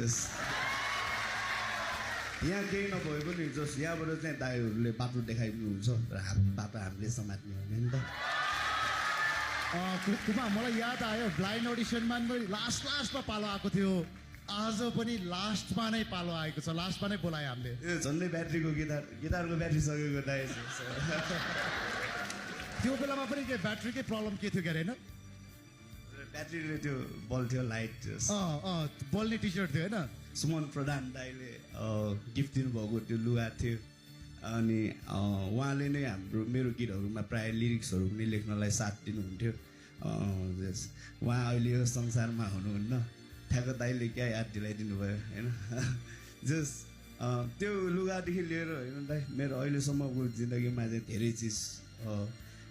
जस यहाँ केही नभए पनि जस यहाँबाट चाहिँ दाइहरूले बाटो देखाइदिनुहुन्छ र बाटो हामीले समात्ने हुने नि त कुमा मलाई याद आयो ब्लाइन्ड अडिसनमा लास्टमा पालो आएको थियो आज पनि लास्टमा नै पालो आएको छ लास्टमा नै बोलायो हामीले यो झन्डै ब्याट्रीको गिटारको ब्याट्री सकेको दाइ त्यो बेलामा पनि के ब्याट्रीकै प्रब्लम के थियो के अरे होइन ब्याट्रीले त्यो बल्थ्यो लाइट बल्ने टी सर्ट थियो होइन सुमन प्रधान दाइले गिफ्ट दिनुभएको त्यो लुगा थियो अनि उहाँले नै मेरो गीतहरूमा प्रायः लिरिक्सहरू पनि लेख्नलाई साथ दिनुहुन्थ्यो उहाँ अहिले यो संसारमा हुनुहुन्न ठ्याक्क दाइले क्या याद दिलाइदिनु भयो होइन जस त्यो लुगादेखि लिएर होइन दाइ मेरो अहिलेसम्मको जिन्दगीमा चाहिँ धेरै चिज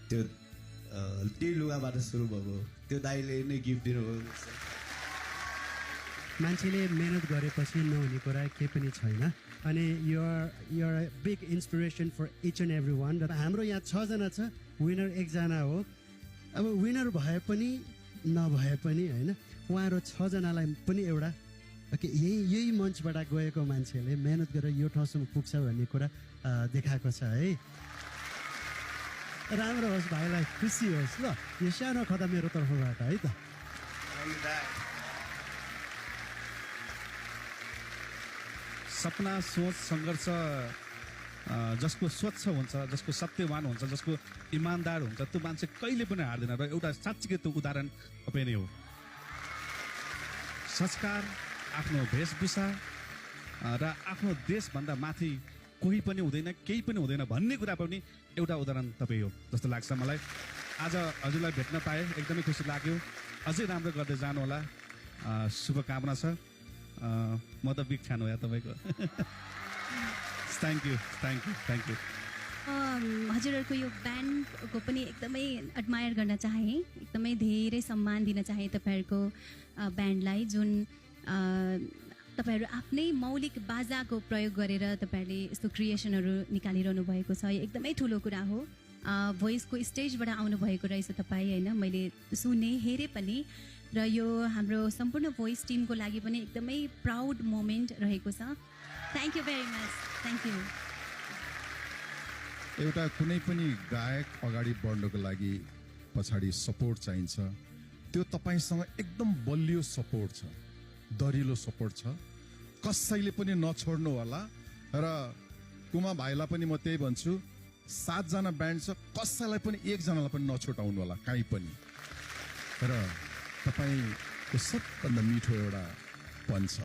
त्यो त्यही लुगाबाट सुरु भएको त्यो दाइले नै गिफ्ट दिनुभएको मान्छेले मेहनत गरेपछि नहुने कुरा केही पनि छैन अनि you're big inspiration for each and every one र हाम्रो यहाँ 6 जना छ विनर एकजना हो अब विनर भए पनि नभए पनि होइन उहाँहरू 6 जनालाई पनि एउटा यही मञ्चबाट गएको मान्छेले मेहनत गरेर यो ठाउँसम्म पुग्छ भन्ने कुरा देखाएको छ है राम्रो होस् भाइलाई खुसी होस् ल यो सानो खदा मेरो तर्फबाट है त सपना सोच सङ्घर्ष जसको स्वच्छ हुन्छ जसको सत्यवान हुन्छ जसको इमान्दार हुन्छ त्यो मान्छे कहिले पनि हार्दैन र एउटा साँच्चीकै त्यो उदाहरण तपाईँ नै हो संस्कार आफ्नो वेशभूषा र आफ्नो देशभन्दा माथि कोही पनि हुँदैन केही पनि हुँदैन भन्ने कुरा पनि एउटा उदाहरण तपाईँ हो जस्तो लाग्छ मलाई आज हजुरलाई भेट्न पाएँ एकदमै खुसी लाग्यो अझै राम्रो गर्दै जानुहोला शुभकामना छ म त बिग फ्यान हो या तपाईँको थ्याङ्क यू हजुरहरूको यो ब्यान्डको पनि एकदमै एडमायर गर्न चाहे एकदमै धेरै सम्मान दिन चाहे तपाईँहरूको ब्यान्डलाई जुन तपाईँहरू आफ्नै मौलिक बाजाको प्रयोग गरेर तपाईँहरूले यस्तो क्रिएसनहरू निकालिरहनु भएको छ यो एकदमै ठुलो कुरा हो भोइसको स्टेजबाट आउनुभएको रहेछ तपाईँ होइन मैले सुने हेरेँ पनि र यो हाम्रो सम्पूर्ण भोइस टिमको लागि पनि एकदमै प्राउड मोमेन्ट रहेको छ thank you very much thank you एउटा कुनै पनि गायक अगाडि बढ्नको लागि पछाडि सपोर्ट चाहिन्छ त्यो तपाईँसँग एकदम बलियो सपोर्ट छ दरिलो सपोर्ट छ कसैले पनि नछोड्नु होला र कुमा भाइलाई पनि म त्यही भन्छु 7 जना ब्यान्ड छ कसैलाई पनि एकजनालाई पनि नछोटाउनु होला काहीँ पनि र तपाईँको सबभन्दा मिठो एउटा पन छ